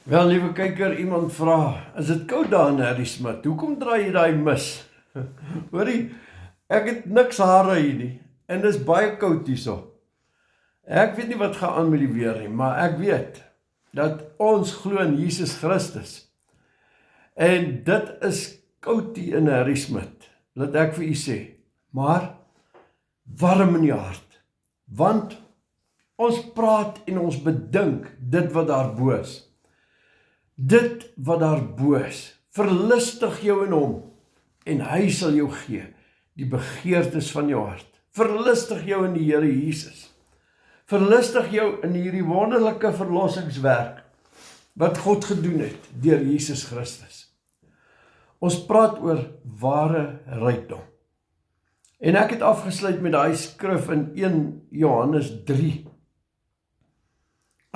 Wel, liewe kyker, iemand vra, is dit koud daar in Harrismith? Hoekom draai jy daai mis? Hoorie, ek het niks hare hier nie, en dis baie koud hierso. Ek weet nie wat gaan aan met die weer nie, maar ek weet, dat ons glo in Jesus Christus. En dit is koud hier in Harrismith, laat ek vir u sê, maar warm in die hart, want ons praat en ons bedink dit wat daar bo is. Dit wat daar bo is, verlustig jou in hom, en hy sal jou gee, die begeertes van jou hart. Verlustig jou in die Here Jesus. Verlustig jou in hierdie wonderlike verlossingswerk, wat God gedoen het, deur Jesus Christus. Ons praat oor ware rykdom. En ek het afgesluit met daai skrif in 1 Johannes 3.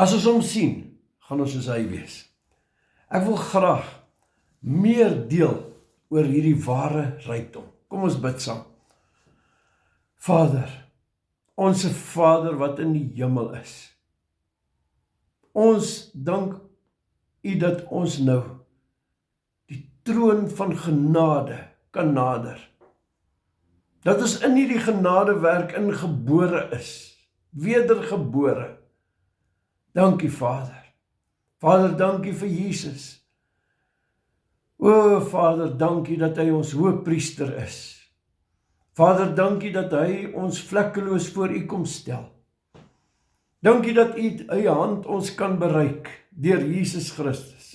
As ons hom sien, gaan ons soos hy wees. Ek wil graag meer deel oor hierdie ware rykdom. Kom ons bid saam. Vader, onse Vader wat in die hemel is. Ons dank U dat ons nou die troon van genade kan nader. Dat ons in hierdie genadewerk ingebore is, wedergebore. Dankie Vader. Vader, dankie vir Jesus. O Vader, dankie dat hy ons hoëpriester is. Vader, dankie dat hy ons vlekkeloos voor U kom stel. Dankie dat U eie hand ons kan bereik deur Jesus Christus.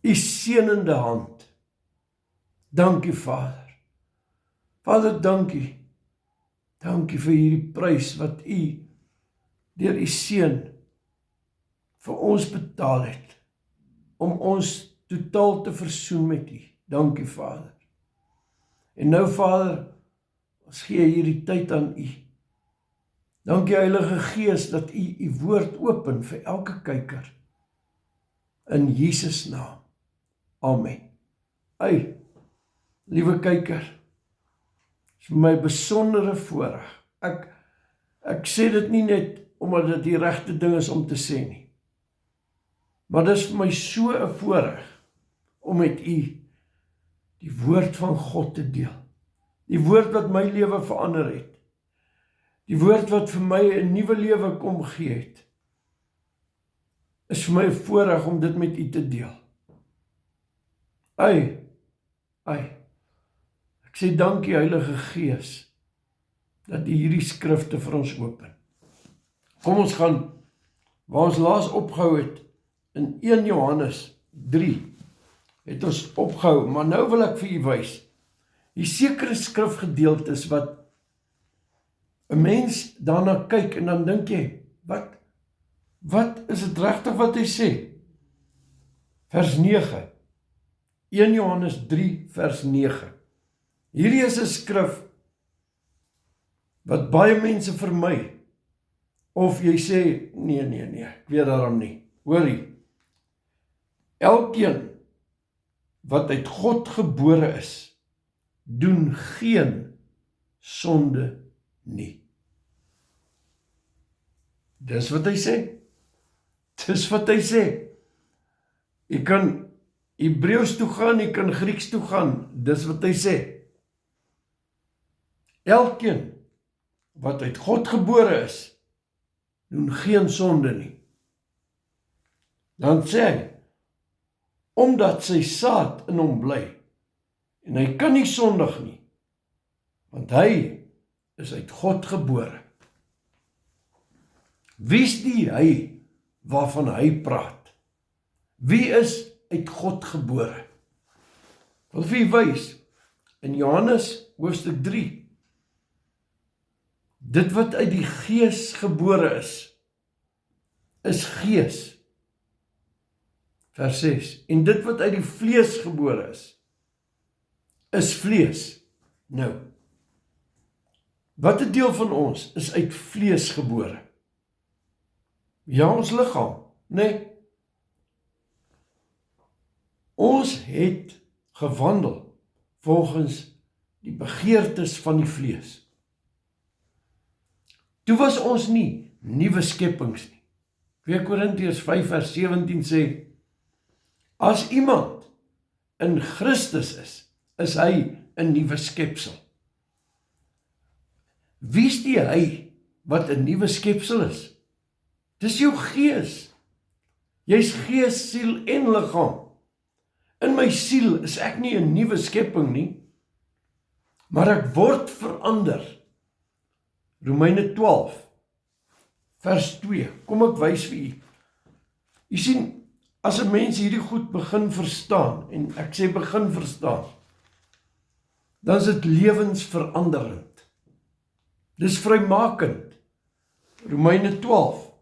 U seënende hand. Dankie Vader. Vader, dankie. Dankie vir hierdie prys wat U deur U seun vir ons betaal het, om ons totaal te versoen met U. Dankie Vader. En nou Vader, ons gee hierdie tyd aan U. Dankie Heilige Gees dat U U woord open vir elke kyker. In Jesus naam. Amen. Ai, liewe kyker, is vir my besondere voorreg. Ek sê dit nie net omdat dit die regte ding is om te sê nie. Maar dit is vir my so 'n voorreg om met U die woord van God te deel. Die woord wat my lewe verander het. Die woord wat vir my 'n nuwe lewe kom gee het. Is vir my 'n voorreg om dit met U te deel. Ai. Ek sê dankie Heilige Gees dat U hierdie skrifte vir ons open. Kom ons gaan waar ons laas opgehou het. In 1 Johannes 3 het ons opgehou, maar nou wil ek vir u wys, die sekere skrifgedeeltes wat 'n mens daarna kyk en dan dink jy, wat is dit regtig wat hy sê? Vers 9, 1 Johannes 3 vers 9. Hierdie is 'n skrif wat baie mense vermy, of jy sê, nee, ek weet daarom nie. Hoorie, elkeen wat uit God gebore is, doen geen sonde nie. Dis wat hy sê. Dis wat hy sê. Jy kan Hebreëus toe gaan, jy kan Grieks toe gaan. Dis wat hy sê. Elkeen wat uit God gebore is, doen geen sonde nie. Dan sê hy, omdat sy saad in hom bly, en hy kan nie sondig nie, want hy is uit God gebore. Wie is die hy waarvan hy praat? Wie is uit God gebore? Ek wil vir u wys, in Johannes hoofstuk 3, dit wat uit die Gees gebore is gees. Vers 6, en dit wat uit die vlees gebore is vlees. Nou, wat 'n deel van ons is uit vlees gebore? Ja, ons liggaam, nee. Ons het gewandel volgens die begeertes van die vlees. Toe was ons nie nuwe skepings nie. 2 Korintiërs 5 vers 17 sê, as iemand in Christus is hy 'n nuwe skepsel. Wie is die hy wat 'n nuwe skepsel is? Dis jou gees. Jy's gees, siel en liggaam. In my siel is ek nie 'n nuwe skepping nie, maar ek word verander. Romeine 12 vers 2. Kom ek wys vir u. U sien, as 'n mens hierdie goed begin verstaan, en ek sê begin verstaan, dan is dit lewensveranderend. Dis vrymakend. Romeine 12.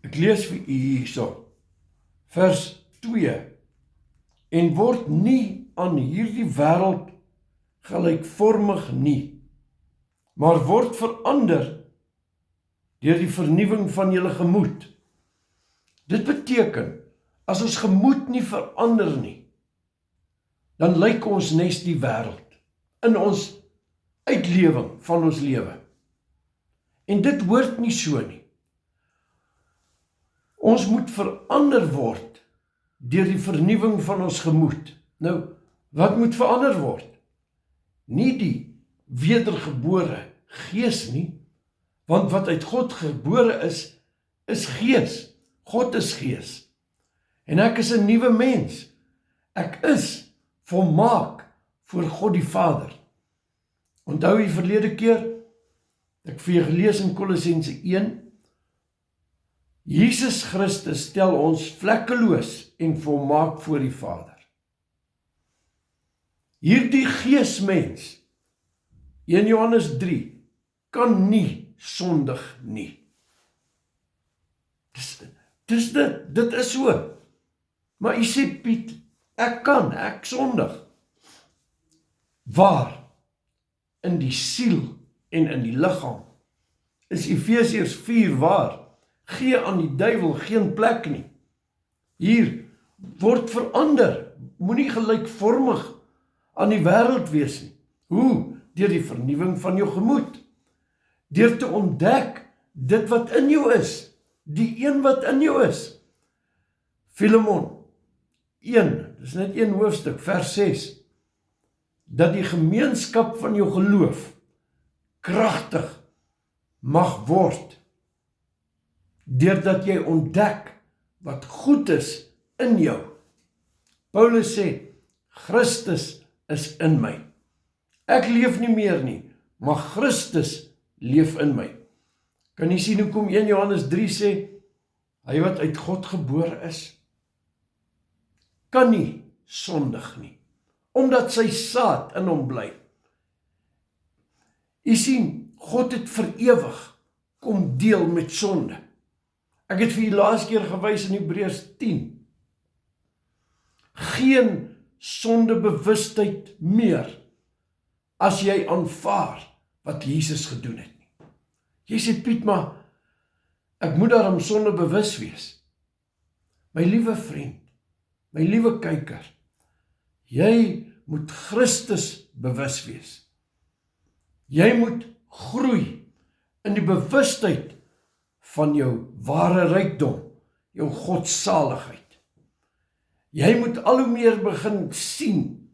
Ek lees vir u hierso. Vers 2. En word nie aan hierdie wêreld gelykvormig nie, maar word verander deur die vernuwing van julle gemoed. Dit beteken, as ons gemoed nie verander nie, dan lyk ons nes die wêreld in ons uitlewing van ons lewe. En dit hoort nie so nie. Ons moet verander word deur die vernuwing van ons gemoed. Nou, wat moet verander word? Nie die wedergebore gees nie, want wat uit God gebore is gees. God is gees. En ek is 'n nuwe mens. Ek is volmaak voor God die Vader. Onthou die verlede keer, ek vir jou gelees in Kolossense 1, Jesus Christus stel ons vlekkeloos en volmaak voor die Vader. Hierdie geesmens, 1 Johannes 3, kan nie sondig nie. Dit is so. Maar u sê, Piet, ek sondig. Waar? In die siel en in die liggaam. Is Efesiërs 4 waar? Gee aan die duiwel geen plek nie. Hier word verander. Moenie gelykvormig aan die wêreld wees nie. Hoe? Deur die vernuwing van jou gemoed. Deur te ontdek dit wat in jou is. Die een wat in jou is. Filemon 1, dis net 1 hoofstuk, vers 6. Dat die gemeenskap van jou geloof kragtig mag word, deurdat jy ontdek wat goed is in jou. Paulus sê, Christus is in my. Ek leef nie meer nie, maar Christus leef in my. Kan jy sien hoekom 1 Johannes 3 sê, hy wat uit God gebore is, kan nie sondig nie, omdat sy saad in hom bly. Jy sien, God het vir ewig kom deel met sonde. Ek het vir julle laas keer gewys in Hebreërs 10. Geen sondebewustheid meer as jy aanvaar wat Jesus gedoen het nie. Jy sê, Piet, maar ek moet daarom sondebewus wees. My liewe vriend, my liewe kyker, jy moet Christus bewus wees. Jy moet groei in die bewustheid van jou ware rykdom, jou godsaligheid. Jy moet al hoe meer begin sien.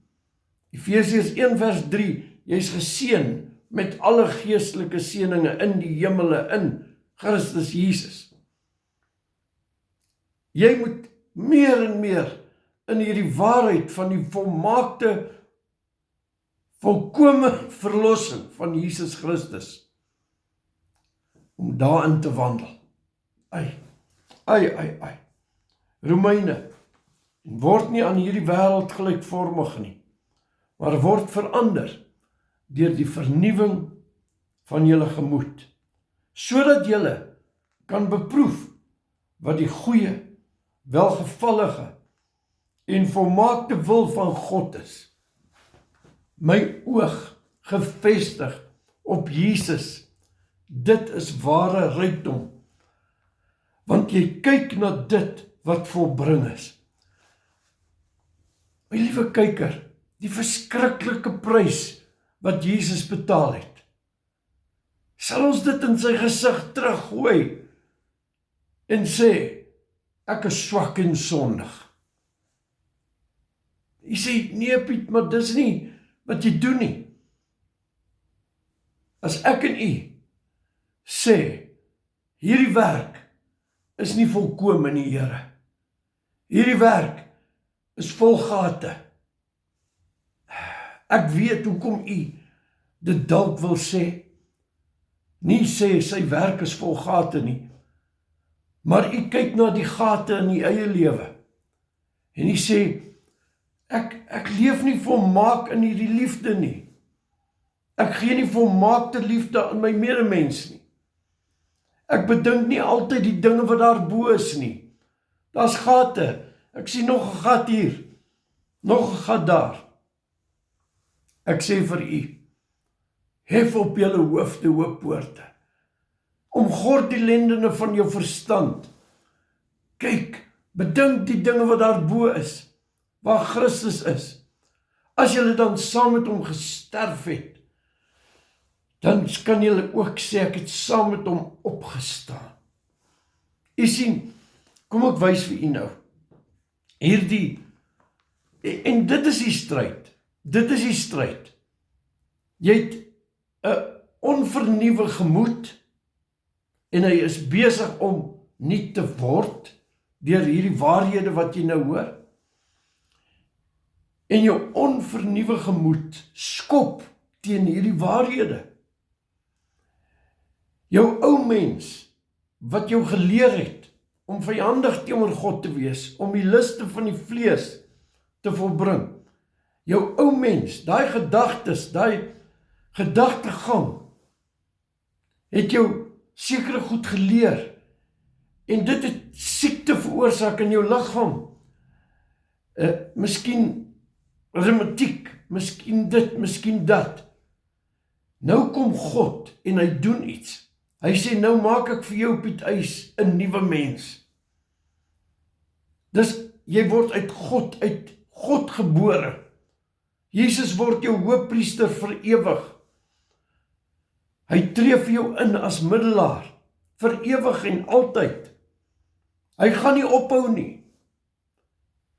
Efesiërs 1 vers 3, jy is geseën met alle geestelike seëninge in die hemele in Christus Jesus. Jy moet meer en meer in hierdie waarheid van die volmaakte, volkome verlossing van Jesus Christus, om daarin te wandel. Romeine, word nie aan hierdie wêreld gelykvormig nie, maar word verander deur die vernuwing van julle gemoed, sodat julle kan beproef wat die goeie, welgevallige en volmaakte wil van God is. My oog gefestig op Jesus, dit is ware rykdom, want jy kyk na dit wat volbring is. My liewe kyker, die verskriklike prys wat Jesus betaal het, Sal ons dit in sy gesig teruggooi en sê, ek is swak en sondig. Jy sê, nee Piet, maar dis nie wat jy doen nie. As ek en u sê, hierdie werk is nie volkome nie, Here. Hierdie werk is vol gate. Ek weet hoekom u dit dalk wil sê. Nie sê sy werk is vol gate nie, maar u kyk na die gate in u eie lewe. En u sê, ek leef nie volmaak in hierdie liefde nie. Ek gee nie volmaakte liefde aan my medemens nie. Ek bedink nie altyd die dinge wat daar bo is nie. Daar's gate. Ek sien nog 'n gat hier. Nog 'n gat daar. Ek sê vir u, hef op julle hoofde, o poorte. Omgord die lendene van jou verstand. Kyk, bedink die dinge wat daar bo is, waar Christus is. As julle dan saam met hom gesterf het, dan kan julle ook sê, ek het saam met hom opgestaan. U sien, kom ek wys vir u nou, hierdie, en dit is die stryd, jy het 'n onvernuwe gemoed, en hy is besig om nuut te word, deur hierdie waarhede wat jy nou hoor, en jou onvernuwe gemoed skop teen hierdie waarhede. Jou ou mens, wat jou geleer het, om vyandig teenoor God te wees, om die luste van die vlees te volbring. Jou ou mens, daai gedagtes, daai gedagtegang, het jou sekere goed geleer, en dit het siekte veroorsaak in jou liggaam. Miskien reumatiek, miskien dit, miskien dat. Nou kom God, en hy doen iets. Hy sê, nou maak ek vir jou, Piet Uys, 'n nuwe mens. Dus, jy word uit God gebore. Jesus word jou hoëpriester vir ewig. Hy tree vir jou in as middelaar, vir ewig en altyd. Hy gaan nie ophou nie.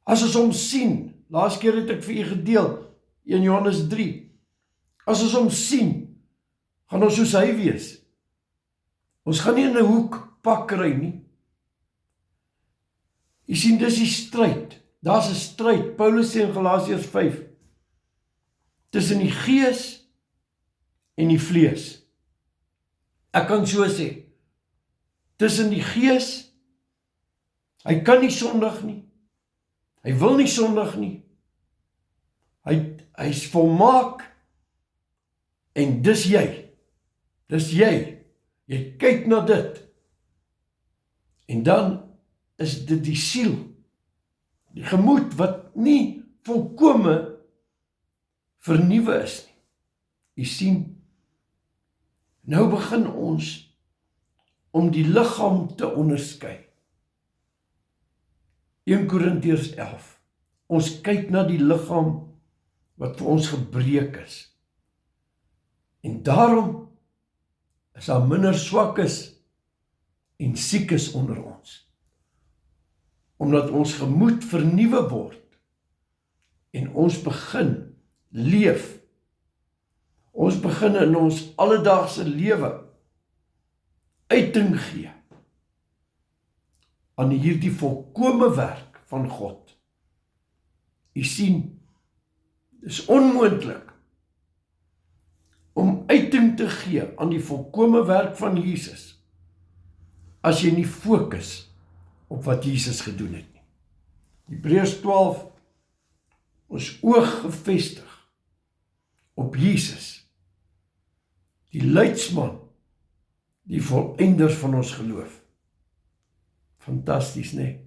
As ons hom sien, laas keer het ek vir u gedeel, in Johannes 3, as ons hom sien, gaan ons soos hy wees. Ons gaan nie in 'n hoek pak kry nie. Jy sien, dis die stryd. Daar's 'n stryd. Paulus sê in Galasiërs 5, tussen die gees en die vlees. Ek kan so sê, tussen die gees, hy kan nie sondig nie. Hy wil nie sondig nie. Hy is volmaak, en dis jy. Dis jy. Jy kyk na dit, en dan is dit die siel, die gemoed wat nie volkome vernuwe is nie. Jy sien, nou begin ons om die liggaam te onderskei. 1 Korintiërs 11. Ons kyk na die liggaam wat vir ons gebreek is. En daarom is daar minder swakkes en siekes onder ons. Omdat ons gemoed vernuwe word en ons begin leef. Ons begin in ons alledaagse lewe uiting gee aan hierdie volkome werk van God. U sien, dis onmoontlik om uiting te gee aan die volkome werk van Jesus, as jy nie fokus op wat Jesus gedoen het nie. Hebreërs 12, ons oog gefestig op Jesus, die leidsman, die volëinder van ons geloof. Fantasties, nee?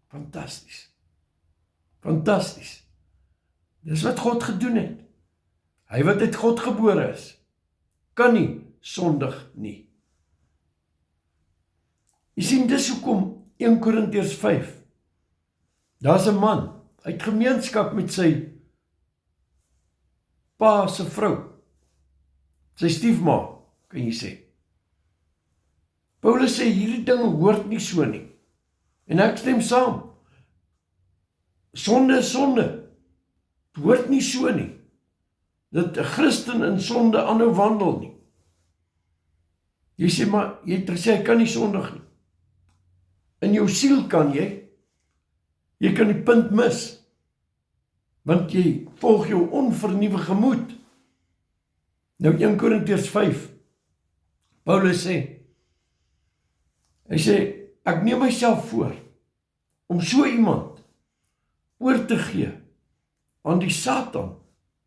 Fantasties. Fantasties. Dis wat God gedoen het. Hy wat uit God gebore is, kan nie sondig nie. Jy sien, dis hoekom 1 Korintiërs 5, daar's 'n man, hy het gemeenskap met sy pa se vrou, sy stiefma, kan jy sê. Paulus sê, hierdie ding hoort nie so nie. En ek stem saam. Sonde is sonde. Het hoort nie so nie. Dat 'n Christen in sonde aanhou wandel nie. Jy sê, maar jy het gesê, jy kan nie sondig nie. In jou siel kan jy. Jy kan die punt mis. Want jy volg jou onvernuwe gemoed. Nou 1 Korintiërs 5. Paulus sê, hy sê, ek neem myself voor om so iemand oor te gee aan die Satan,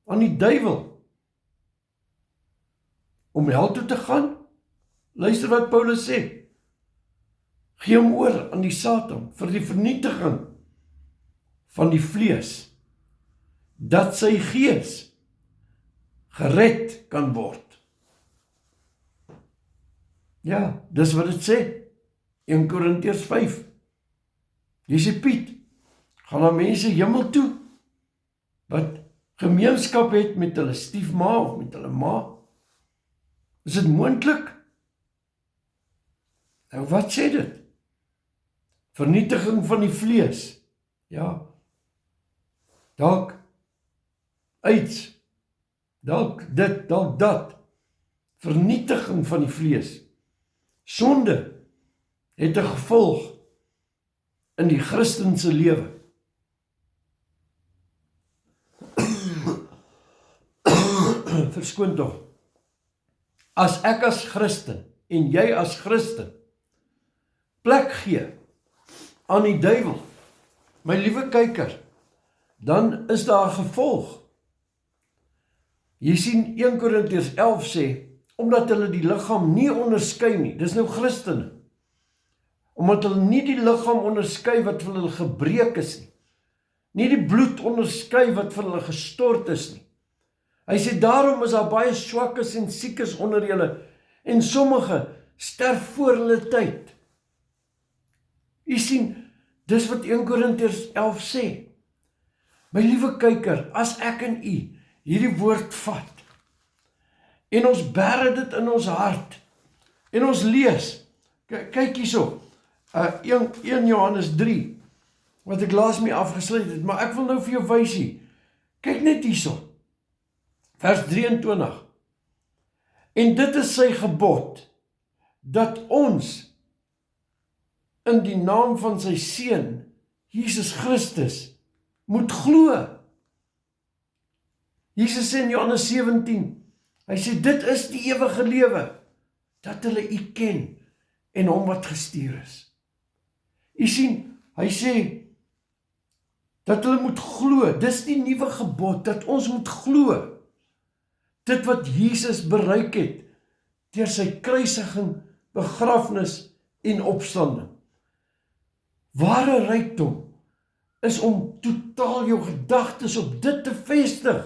aan die duiwel, om hel toe te gaan. Luister wat Paulus sê, gee hom oor aan die Satan vir die vernietiging van die vlees, dat sy gees gered kan word. Ja, dis wat dit sê, 1 Korintiërs 5. Jy sê, Piet, gaan daar mense hemel toe, wat gemeenskap het met hulle stiefma of met hulle ma? Is dit moontlik? Nou wat sê dit? Vernietiging van die vlees. Ja. Dalk AIDS, dalk dit, dalk dat. Vernietiging van die vlees. Sonde het 'n gevolg in die Christense lewe. Verskoon tog. As ek as Christen en jy as Christen plek gee aan die duiwel, my liewe kyker, dan is daar 'n gevolg. Jy sien 1 Korintiërs 11 sê, omdat hulle die liggaam nie onderskei nie, dis nou Christene, omdat hulle nie die liggaam onderskei wat vir hulle gebreek is nie, nie die bloed onderskei wat vir hulle gestort is nie. Hy sê, daarom is daar baie swakkes en siekes onder julle, en sommige sterf voor hulle tyd. Jy sien, dis wat 1 Korintiërs 11 sê. My liewe kyker, as ek en u hierdie woord vat, en ons bære dit in ons hart, en ons lees, kyk hierso, 1 Johannes 3, wat ek laas mee afgesluit het, maar ek wil nou vir jou wys hier, kyk net hierso, vers 23, en dit is sy gebod, dat ons in die naam van sy Seun, Jesus Christus, moet glo. Jesus sê in Johannes 17, hy sê, dit is die ewige lewe, dat hulle u ken, en hom wat gestuur is. U sien, hy sê, dat hulle moet glo, dis die nuwe gebod, dat ons moet glo, dit wat Jesus bereik het, deur sy kruisiging, begrafnis en opstanding. Ware rykdom is om totaal jou gedagtes op dit te vestig.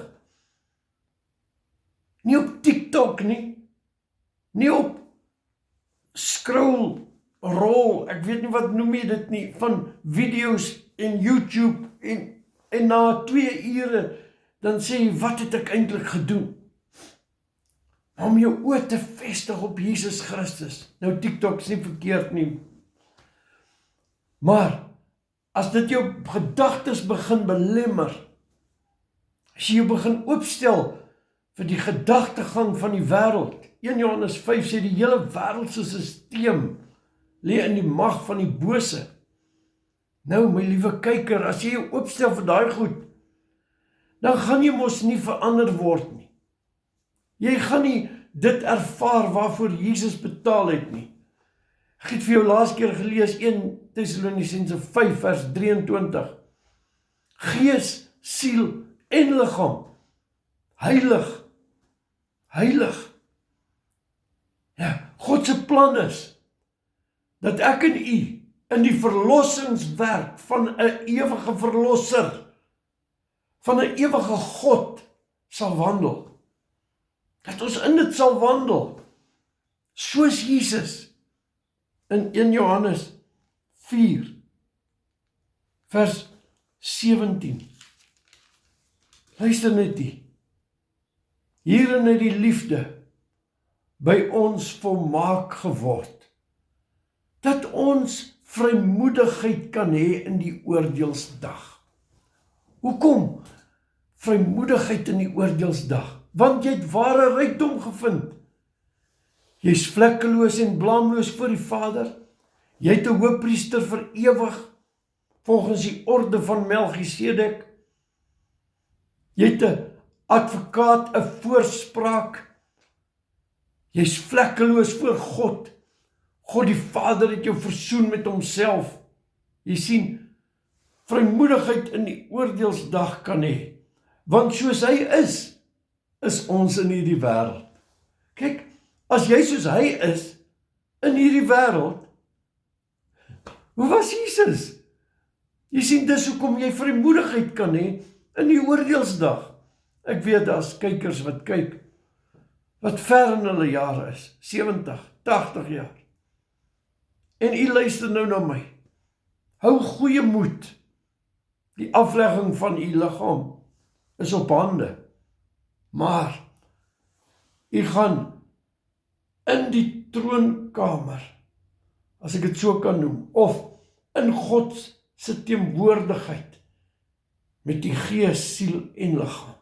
Nie op TikTok nie, nie op scroll, rol, ek weet nie wat noem jy dit nie, van video's en YouTube, en na 2 ure, dan sê jy, wat het ek eintlik gedoen? Om jou oë te vestig op Jesus Christus. Nou TikTok is nie verkeerd nie. Maar, as dit jou gedagtes begin belemmer, as jy jou begin oopstel vir die gedagtegang van die wêreld, 1 Johannes 5 sê die hele wêreldse stelsel lê in die mag van die bose. Nou my liewe kyker, as jy jou oopstel vir daai goed, dan gaan jy mos nie verander word nie. Jy gaan nie dit ervaar waarvoor Jesus betaal het nie. Ek het vir jou laas keer gelees 1 Tessalonisense 5 vers 23. Gees, siel en liggaam, heilig, heilig. Ja, God se plan is, dat ek en u in die verlossingswerk van 'n ewige verlosser, van 'n ewige God sal wandel. Dat ons in dit sal wandel, soos Jesus, in 1 Johannes 4, vers 17. Luister net die. Hierin het die liefde by ons volmaak geword, ons vrymoedigheid kan hê in die oordeelsdag. Hoekom vrymoedigheid in die oordeelsdag? Want jy het ware rykdom gevind. Jy's vlekkeloos en blaamloos voor die Vader. Jy het 'n hoëpriester vir ewig, volgens die orde van Melchisedek. Jy het 'n advokaat, 'n voorspraak. Jy's vlekkeloos voor God. God die Vader het jou versoen met homself. Jy sien, vrymoedigheid in die oordeelsdag kan hê. Want soos hy is ons in hierdie wêreld. Kyk, as jy soos hy is in hierdie wêreld, hoe was Jesus? Jy sien, dis hoekom jy vrymoedigheid kan hê in die oordeelsdag. Ek weet daar's kykers wat kyk, wat ver in hulle jare is, 70, 80 jaar. En u luister nou na my. Hou goeie moed. Die aflegging van u liggaam is op hande. Maar u gaan in die troonkamer, as ek dit so kan noem, of in God se teenwoordigheid met die gees, siel en liggaam.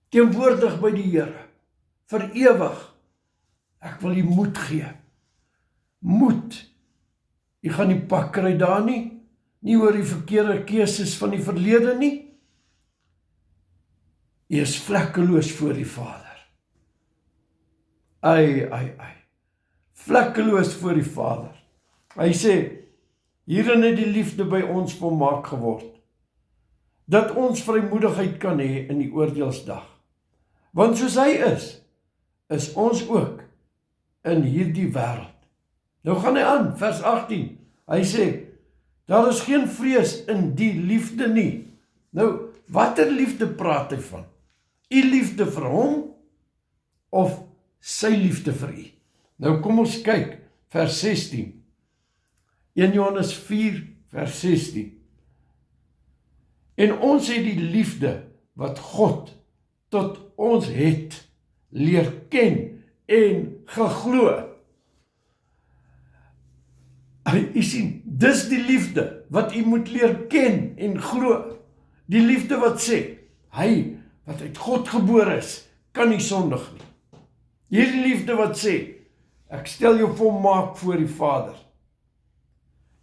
Teenwoordig by die Here, vir ewig. Ek wil u moed gee. Moed. U gaan nie pak kry daar nie oor die verkeerde keuses van die verlede nie. U is vlekkeloos voor die Vader. Ai. Vlekkeloos voor die Vader. Hy sê, hierin het die liefde by ons volmaak geword, dat ons vrymoedigheid kan hê in die oordeelsdag. Want soos hy is ons ook in hierdie wêreld. Nou gaan hy aan, vers 18. Hy sê, daar is geen vrees in die liefde nie. Nou, watter liefde praat hy van? U liefde vir hom of sy liefde vir u? Nou kom ons kyk, vers 16. 1 Johannes 4, vers 16. En ons het die liefde wat God tot ons het leer ken en geglo. U sien, dis die liefde wat u moet leer ken en glo. Die liefde wat sê, hy wat uit God gebore is, kan nie sondig nie. Hierdie liefde wat sê, ek stel jou volmaak voor die Vader.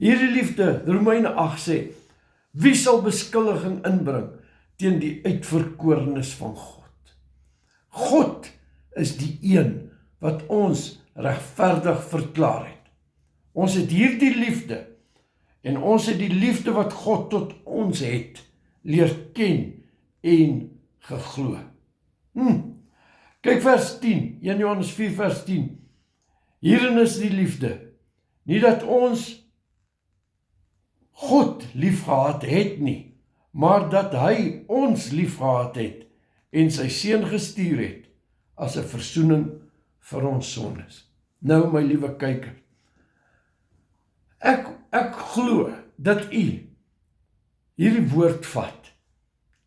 Hierdie liefde, Romeine 8 sê, wie sal beskuldiging inbring teen die uitverkorenes van God? God is die een wat ons regverdig verklaar het. Ons het hierdie liefde, en ons het die liefde wat God tot ons het, leer ken en geglo. Kyk vers 10, 1 Johannes 4 vers 10. Hierin is die liefde, nie dat ons God liefgehad het nie, maar dat hy ons liefgehad het en sy seun gestuur het as 'n versoening vir ons sondes. Nou my liewe kyker, ek glo dat u hierdie woord vat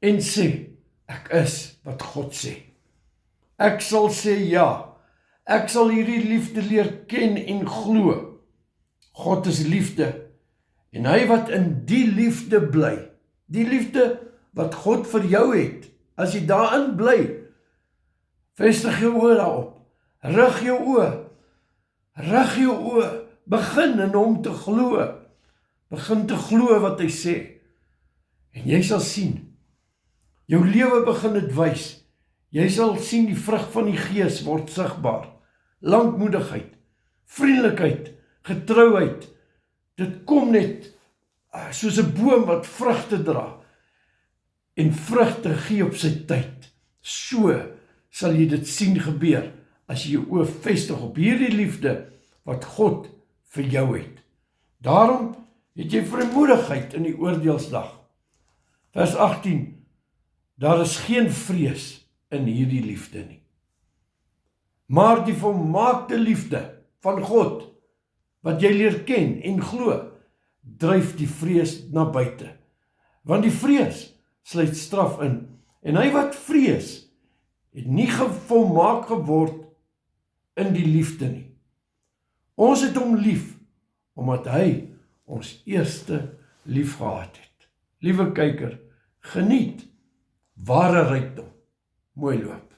en sê, ek is wat God sê. Ek sal sê ja, ek sal hierdie liefde leer ken en glo. God is liefde, en hy wat in die liefde bly, die liefde wat God vir jou het, as jy daarin bly, vestig jou oë daarop, rig jou oë, begin in hom te glo, begin te glo wat hy sê, en jy sal sien, jou lewe begin dit wys, jy sal sien die vrug van die Gees word sigbaar, lankmoedigheid, vriendelikheid, getrouheid, dit kom net soos 'n boom wat vrugte dra, en vrugte gee op sy tyd. So sal jy dit sien gebeur, as jy jou oë vestig op hierdie liefde, wat God vir jou het. Daarom het jy vrymoedigheid in die oordeelsdag. Vers 18, daar is geen vrees in hierdie liefde nie. Maar die volmaakte liefde van God, wat jy leer ken en glo, dryf die vrees na buite. Want die vrees sluit straf in, en hy wat vrees, het nie volmaak geword in die liefde nie. Ons het hom lief, omdat hy ons eerste lief gehad het. Liewe kyker, geniet ware rykdom. Mooi loop.